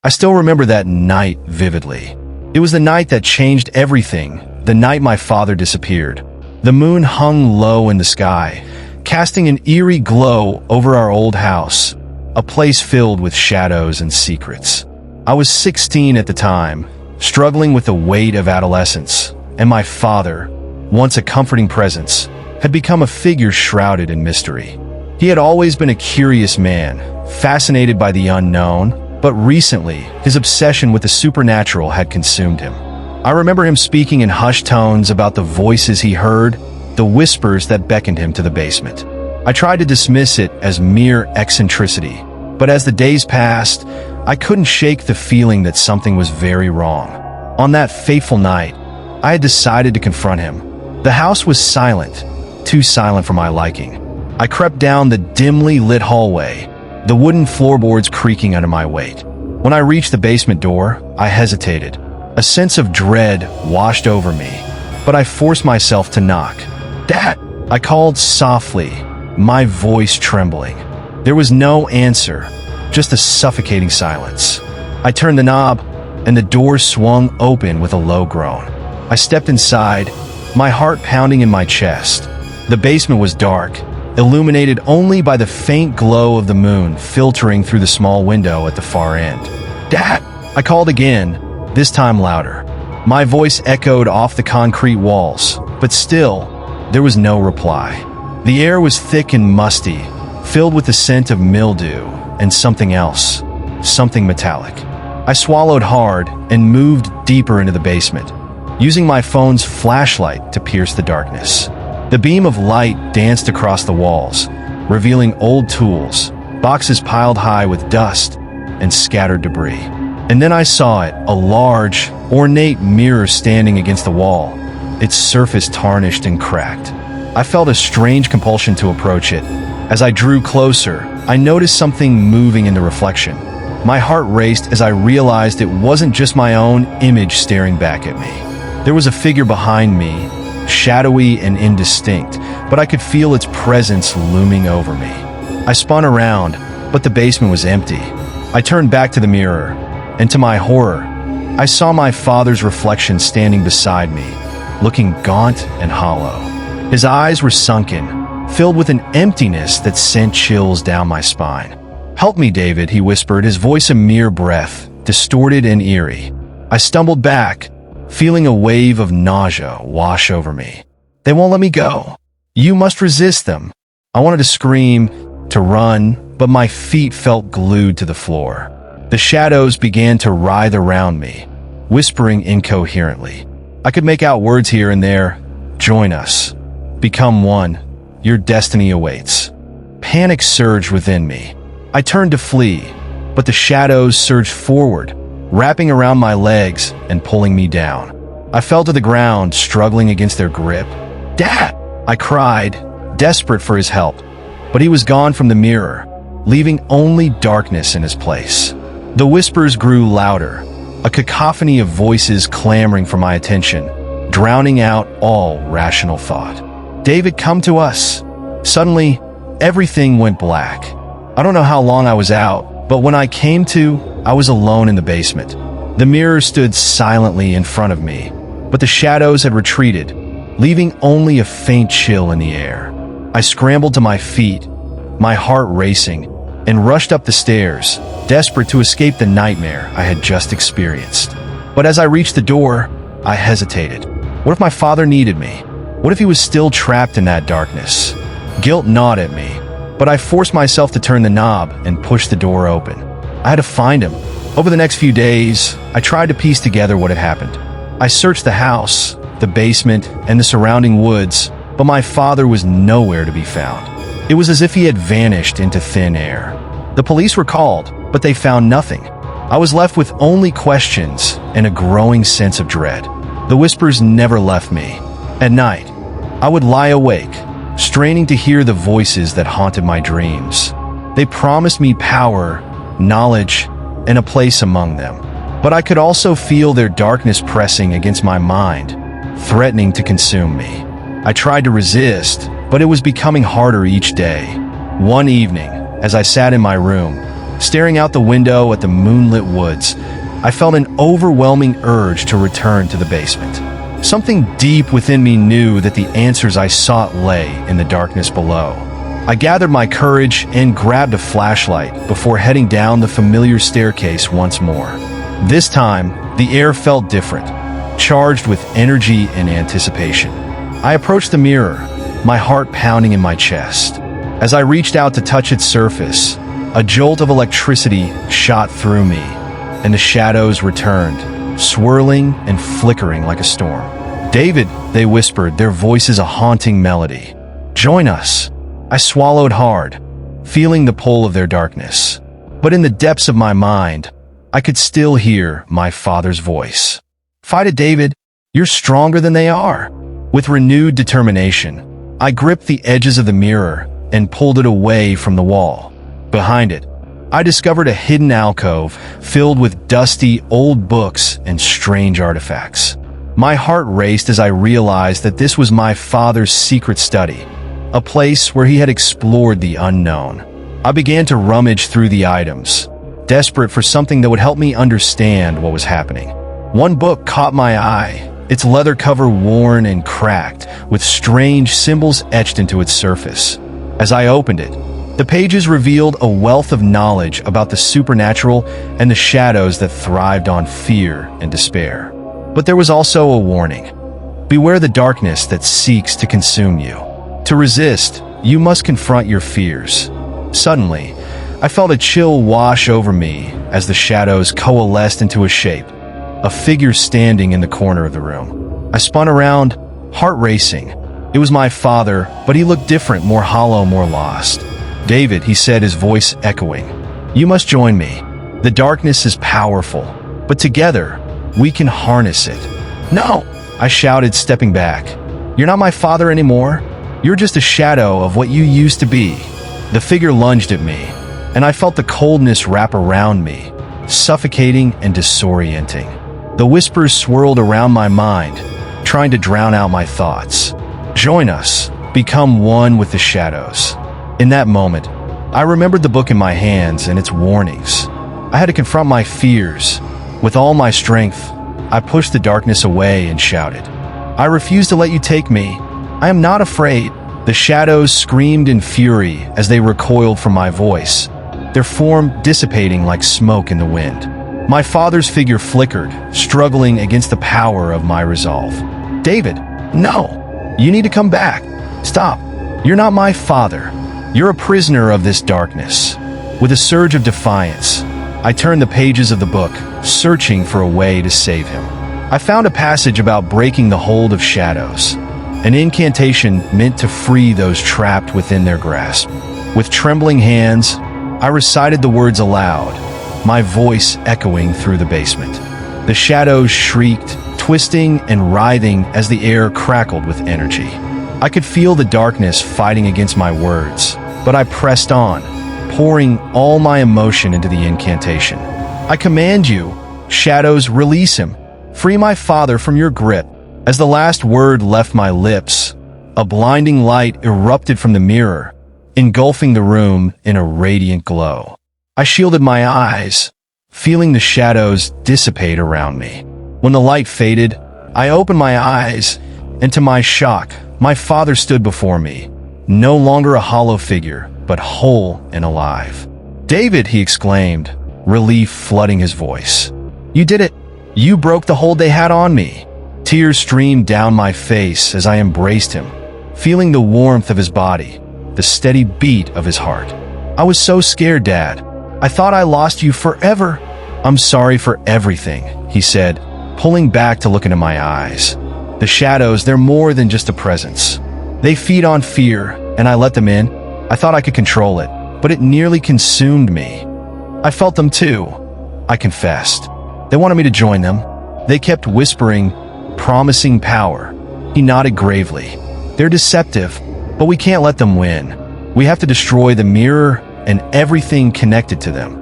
I still remember that night vividly. It was the night that changed everything, the night my father disappeared. The moon hung low in the sky, casting an eerie glow over our old house, a place filled with shadows and secrets. I was 16 at the time, struggling with the weight of adolescence, and my father, once a comforting presence, had become a figure shrouded in mystery. He had always been a curious man, fascinated by the unknown, but recently, his obsession with the supernatural had consumed him. I remember him speaking in hushed tones about the voices he heard, the whispers that beckoned him to the basement. I tried to dismiss it as mere eccentricity, but as the days passed, I couldn't shake the feeling that something was very wrong. On that fateful night, I had decided to confront him. The house was silent, too silent for my liking. I crept down the dimly lit hallway, the wooden floorboards creaking under my weight. When I reached the basement door, I hesitated. A sense of dread washed over me, but I forced myself to knock. "Dad!" I called softly, my voice trembling. There was no answer, just a suffocating silence. I turned the knob, and the door swung open with a low groan. I stepped inside, my heart pounding in my chest. The basement was dark, illuminated only by the faint glow of the moon filtering through the small window at the far end. "Dad!" I called again, this time louder. My voice echoed off the concrete walls, but still, there was no reply. The air was thick and musty, filled with the scent of mildew and something else, something metallic. I swallowed hard and moved deeper into the basement, using my phone's flashlight to pierce the darkness. The beam of light danced across the walls, revealing old tools, boxes piled high with dust, and scattered debris. And then I saw it, a large, ornate mirror standing against the wall, its surface tarnished and cracked. I felt a strange compulsion to approach it. As I drew closer, I noticed something moving in the reflection. My heart raced as I realized it wasn't just my own image staring back at me. There was a figure behind me, shadowy and indistinct, but I could feel its presence looming over me. I spun around, but the basement was empty. I turned back to the mirror, and to my horror, I saw my father's reflection standing beside me, looking gaunt and hollow. His eyes were sunken, filled with an emptiness that sent chills down my spine. "Help me, David," he whispered, his voice a mere breath, distorted and eerie. I stumbled back, feeling a wave of nausea wash over me. "They won't let me go. You must resist them." I wanted to scream, to run, but my feet felt glued to the floor. The shadows began to writhe around me, whispering incoherently. I could make out words here and there. "Join us. Become one. Your destiny awaits." Panic surged within me. I turned to flee, but the shadows surged forward, wrapping around my legs and pulling me down. I fell to the ground, struggling against their grip. "Dad!" I cried, desperate for his help, but he was gone from the mirror, leaving only darkness in his place. The whispers grew louder, a cacophony of voices clamoring for my attention, drowning out all rational thought. "David, come to us." Suddenly, everything went black. I don't know how long I was out, but when I came to, I was alone in the basement. The mirror stood silently in front of me, but the shadows had retreated, leaving only a faint chill in the air. I scrambled to my feet, my heart racing, and rushed up the stairs, desperate to escape the nightmare I had just experienced. But as I reached the door, I hesitated. What if my father needed me? What if he was still trapped in that darkness? Guilt gnawed at me, but I forced myself to turn the knob and push the door open. I had to find him. Over the next few days, I tried to piece together what had happened. I searched the house, the basement, and the surrounding woods, but my father was nowhere to be found. It was as if he had vanished into thin air. The police were called, but they found nothing. I was left with only questions and a growing sense of dread. The whispers never left me. At night, I would lie awake, straining to hear the voices that haunted my dreams. They promised me power, knowledge, and a place among them. But I could also feel their darkness pressing against my mind, threatening to consume me. I tried to resist, but it was becoming harder each day. One evening, as I sat in my room, Staring out the window at the moonlit woods, I felt an overwhelming urge to return to the basement. Something deep within me knew that the answers I sought lay in the darkness below. I gathered my courage and grabbed a flashlight before heading down the familiar staircase once more. This time, the air felt different, charged with energy and anticipation. I approached the mirror, my heart pounding in my chest. As I reached out to touch its surface, a jolt of electricity shot through me, and the shadows returned, swirling and flickering like a storm. "David," they whispered, their voices a haunting melody. "Join us." I swallowed hard, feeling the pull of their darkness. But in the depths of my mind, I could still hear my father's voice. "Fight it, David. You're stronger than they are." With renewed determination, I gripped the edges of the mirror and pulled it away from the wall. Behind it, I discovered a hidden alcove filled with dusty old books and strange artifacts. My heart raced as I realized that this was my father's secret study, a place where he had explored the unknown. I began to rummage through the items, desperate for something that would help me understand what was happening. One book caught my eye, its leather cover worn and cracked, with strange symbols etched into its surface. As I opened it, the pages revealed a wealth of knowledge about the supernatural and the shadows that thrived on fear and despair. But there was also a warning. Beware the darkness that seeks to consume you. To resist, you must confront your fears. Suddenly, I felt a chill wash over me as the shadows coalesced into a shape, a figure standing in the corner of the room. I spun around, heart racing. It was my father, but he looked different, more hollow, more lost. "David," he said, his voice echoing, "you must join me. The darkness is powerful, but together, we can harness it." "No!" I shouted, stepping back. "You're not my father anymore. You're just a shadow of what you used to be." The figure lunged at me, and I felt the coldness wrap around me, suffocating and disorienting. The whispers swirled around my mind, trying to drown out my thoughts. "Join us. Become one with the shadows." In that moment, I remembered the book in my hands and its warnings. I had to confront my fears. With all my strength, I pushed the darkness away and shouted, "I refuse to let you take me. I am not afraid." The shadows screamed in fury as they recoiled from my voice, their form dissipating like smoke in the wind. My father's figure flickered, struggling against the power of my resolve. "David, no! You need to come back. Stop. You're not my father. You're a prisoner of this darkness." With a surge of defiance, I turned the pages of the book, searching for a way to save him. I found a passage about breaking the hold of shadows, an incantation meant to free those trapped within their grasp. With trembling hands, I recited the words aloud, my voice echoing through the basement. The shadows shrieked, twisting and writhing as the air crackled with energy. I could feel the darkness fighting against my words, but I pressed on, pouring all my emotion into the incantation. "I command you, shadows, release him. Free my father from your grip." As the last word left my lips, a blinding light erupted from the mirror, engulfing the room in a radiant glow. I shielded my eyes, feeling the shadows dissipate around me. When the light faded, I opened my eyes, and to my shock, my father stood before me, no longer a hollow figure, but whole and alive. "David," he exclaimed, relief flooding his voice. "You did it. You broke the hold they had on me." Tears streamed down my face as I embraced him, feeling the warmth of his body, the steady beat of his heart. "I was so scared, Dad. I thought I lost you forever." "I'm sorry for everything," he said, pulling back to look into my eyes. "The shadows, they're more than just a presence. They feed on fear, and I let them in. I thought I could control it, but it nearly consumed me." "I felt them too," I confessed. "They wanted me to join them. They kept whispering, promising power." He nodded gravely. "They're deceptive, but we can't let them win. We have to destroy the mirror and everything connected to them."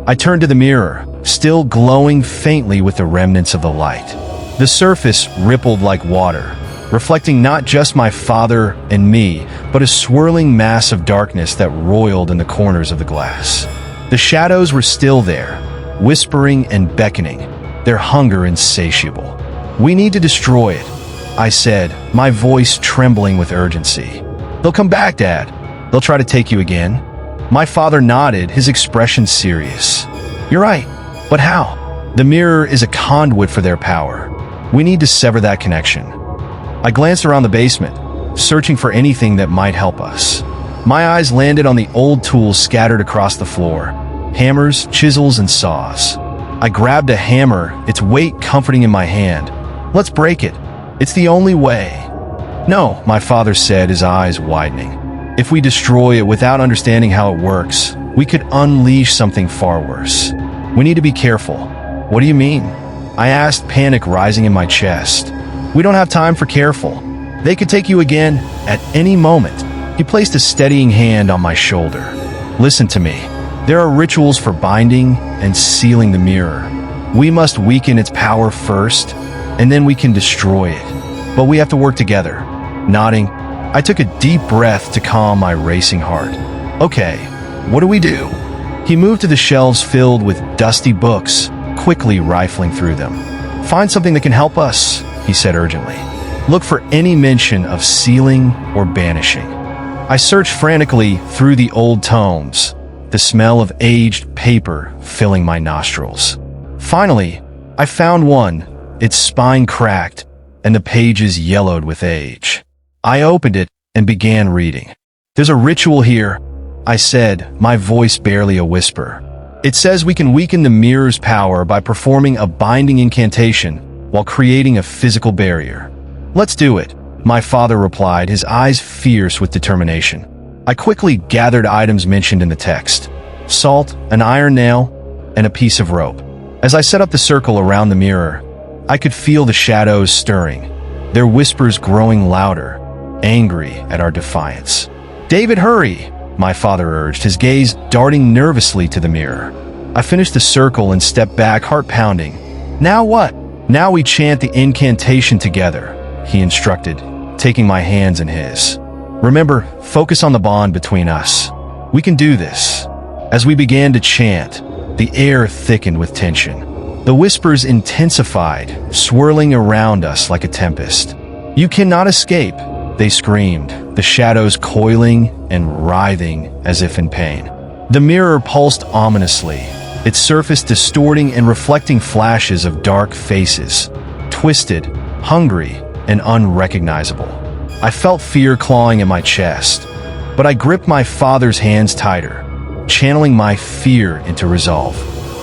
I turned to the mirror, still glowing faintly with the remnants of the light. The surface rippled like water, reflecting not just my father and me, but a swirling mass of darkness that roiled in the corners of the glass. The The shadows were still there, whispering and beckoning, their hunger insatiable. "We need to destroy it," I said, my voice trembling with urgency. "They'll come back, Dad. They'll try to take you again." My father nodded, his expression serious. "You're right, but how? The mirror is a conduit for their power. We need to sever that connection." I glanced around the basement, searching for anything that might help us. My eyes landed on the old tools scattered across the floor. Hammers, chisels, and saws. I grabbed a hammer, its weight comforting in my hand. "Let's break it. It's the only way." "No," my father said, his eyes widening. "If we destroy it without understanding how it works, we could unleash something far worse. We need to be careful." "What do you mean?" I asked, panic rising in my chest. "We don't have time for careful. They could take you again at any moment." He placed a steadying hand on my shoulder. "Listen to me. There are rituals for binding and sealing the mirror. We must weaken its power first, and then we can destroy it. But we have to work together." Nodding, I took a deep breath to calm my racing heart. "Okay, what do we do?" He moved to the shelves filled with dusty books, quickly rifling through them. "Find something that can help us," he said urgently. "Look for any mention of sealing or banishing." I searched frantically through the old tomes, the smell of aged paper filling my nostrils. Finally, I found one, its spine cracked and the pages yellowed with age. I opened it and began reading. "There's a ritual here," I said, my voice barely a whisper. "It says we can weaken the mirror's power by performing a binding incantation while creating a physical barrier." "Let's do it," my father replied, his eyes fierce with determination. I quickly gathered items mentioned in the text: salt, an iron nail, and a piece of rope. As I set up the circle around the mirror, I could feel the shadows stirring, their whispers growing louder, angry at our defiance. "David, hurry!" my father urged, his gaze darting nervously to the mirror. I finished the circle and stepped back, heart pounding. "Now what?" "Now we chant the incantation together," he instructed, taking my hands in his. "Remember, focus on the bond between us. We can do this." As we began to chant, the air thickened with tension. The whispers intensified, swirling around us like a tempest. "You cannot escape," they screamed, the shadows coiling and writhing as if in pain. The mirror pulsed ominously, its surface distorting and reflecting flashes of dark faces, twisted, hungry, and unrecognizable. I felt fear clawing at my chest, but I gripped my father's hands tighter, channeling my fear into resolve.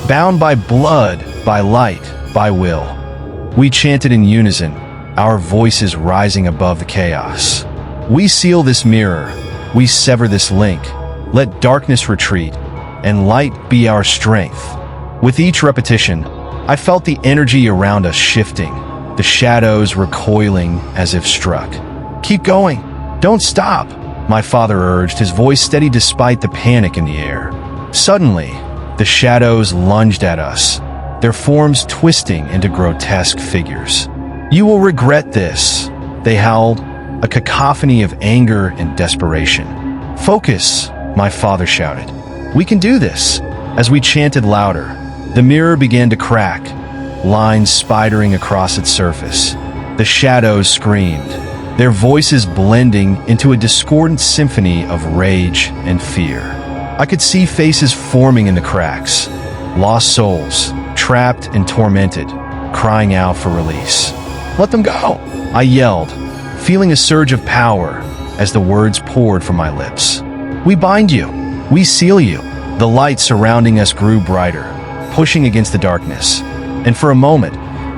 Bound by blood, by light, by will, we chanted in unison, our voices rising above the chaos. "We seal this mirror, we sever this link, let darkness retreat, and light be our strength." With each repetition, I felt the energy around us shifting, the shadows recoiling as if struck. "Keep going, don't stop," my father urged, his voice steady despite the panic in the air. Suddenly, the shadows lunged at us, their forms twisting into grotesque figures. "You will regret this," they howled, a cacophony of anger and desperation. "Focus," my father shouted. "We can do this." As we chanted louder, the mirror began to crack, lines spidering across its surface. The shadows screamed, their voices blending into a discordant symphony of rage and fear. I could see faces forming in the cracks, lost souls, trapped and tormented, crying out for release. "Let them go!" I yelled, feeling a surge of power as the words poured from my lips. "We bind you. We seal you." The light surrounding us grew brighter, pushing against the darkness, and for a moment,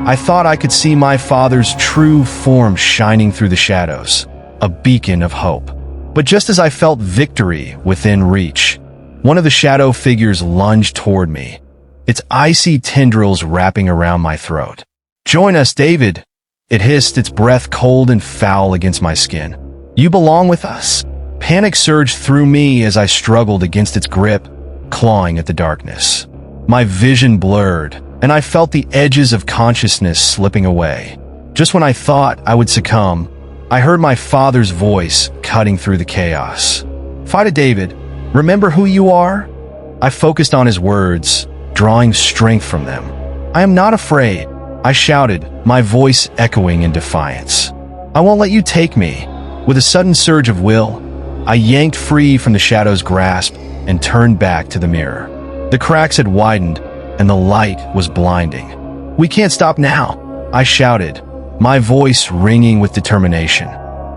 I thought I could see my father's true form shining through the shadows, a beacon of hope. But just as I felt victory within reach, one of the shadow figures lunged toward me, its icy tendrils wrapping around my throat. "Join us, David," it hissed, its breath cold and foul against my skin. "You belong with us." Panic surged through me as I struggled against its grip, clawing at the darkness. My vision blurred, and I felt the edges of consciousness slipping away. Just when I thought I would succumb, I heard my father's voice cutting through the chaos. "Fight it, David. Remember who you are?" I focused on his words, drawing strength from them. "I am not afraid," I shouted, my voice echoing in defiance. "I won't let you take me." With a sudden surge of will, I yanked free from the shadow's grasp and turned back to the mirror. The cracks had widened, and the light was blinding. "We can't stop now," I shouted, my voice ringing with determination.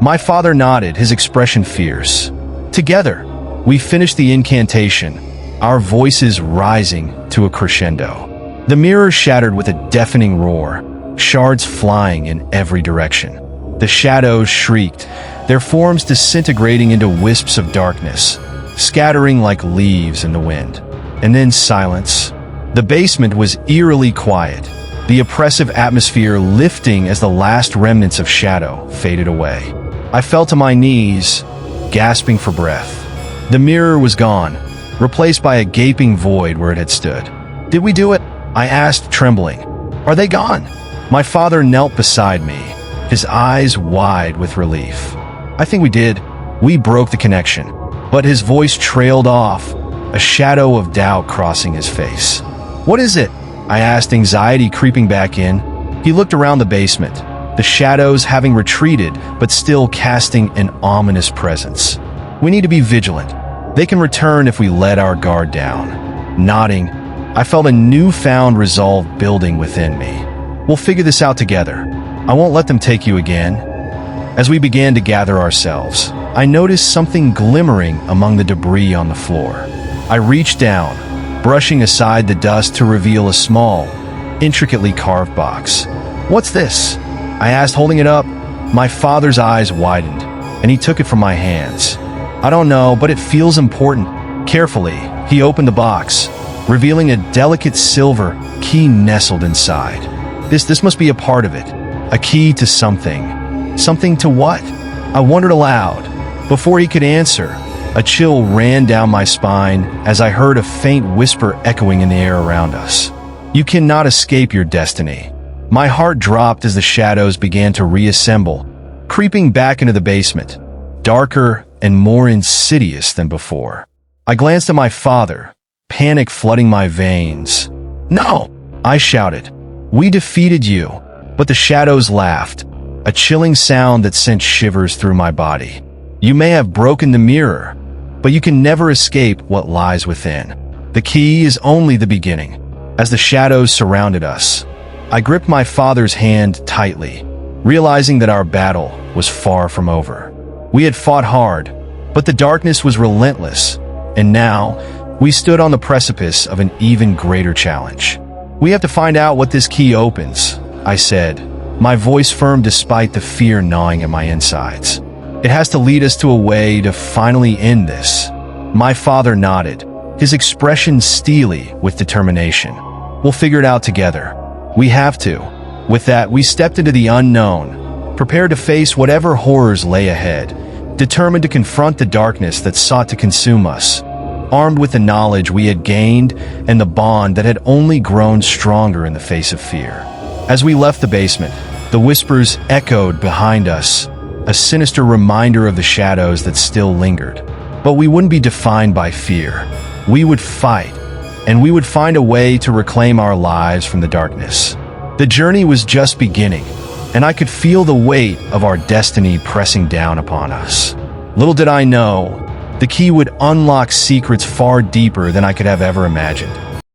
My father nodded, his expression fierce. Together, we finished the incantation, our voices rising to a crescendo. The mirror shattered with a deafening roar, shards flying in every direction. The shadows shrieked, their forms disintegrating into wisps of darkness, scattering like leaves in the wind. And then silence. The basement was eerily quiet, the oppressive atmosphere lifting as the last remnants of shadow faded away. I fell to my knees, gasping for breath. The mirror was gone, replaced by a gaping void where it had stood. "Did we do it?" I asked, trembling. "Are they gone?" My father knelt beside me, his eyes wide with relief. "I think we did. We broke the connection." But his voice trailed off, a shadow of doubt crossing his face. "What is it?" I asked, anxiety creeping back in. He looked around the basement, the shadows having retreated but still casting an ominous presence. "We need to be vigilant. They can return if we let our guard down." Nodding, I felt a newfound resolve building within me. "We'll figure this out together. I won't let them take you again." As we began to gather ourselves, I noticed something glimmering among the debris on the floor. I reached down, brushing aside the dust to reveal a small, intricately carved box. "What's this?" I asked, holding it up. My father's eyes widened, and he took it from my hands. "I don't know, but it feels important." Carefully, he opened the box, revealing a delicate silver key nestled inside. This must be a part of it. A key to something. Something to what? I wondered aloud. Before he could answer, a chill ran down my spine as I heard a faint whisper echoing in the air around us. "You cannot escape your destiny." My heart dropped as the shadows began to reassemble, creeping back into the basement, darker and more insidious than before. I glanced at my father, panic flooding my veins. "No!" I shouted. "We defeated you." But the shadows laughed, a chilling sound that sent shivers through my body. "You may have broken the mirror, but you can never escape what lies within. The key is only the beginning." As the shadows surrounded us, I gripped my father's hand tightly, realizing that our battle was far from over. We had fought hard, but the darkness was relentless, and now we stood on the precipice of an even greater challenge. "We have to find out what this key opens," I said, my voice firm despite the fear gnawing at my insides. "It has to lead us to a way to finally end this." My father nodded, his expression steely with determination. "We'll figure it out together. We have to." With that, we stepped into the unknown, prepared to face whatever horrors lay ahead, determined to confront the darkness that sought to consume us, armed with the knowledge we had gained and the bond that had only grown stronger in the face of fear. As we left the basement, the whispers echoed behind us, a sinister reminder of the shadows that still lingered. But we wouldn't be defined by fear. We would fight, and we would find a way to reclaim our lives from the darkness. The journey was just beginning, and I could feel the weight of our destiny pressing down upon us. Little did I know, the key would unlock secrets far deeper than I could have ever imagined.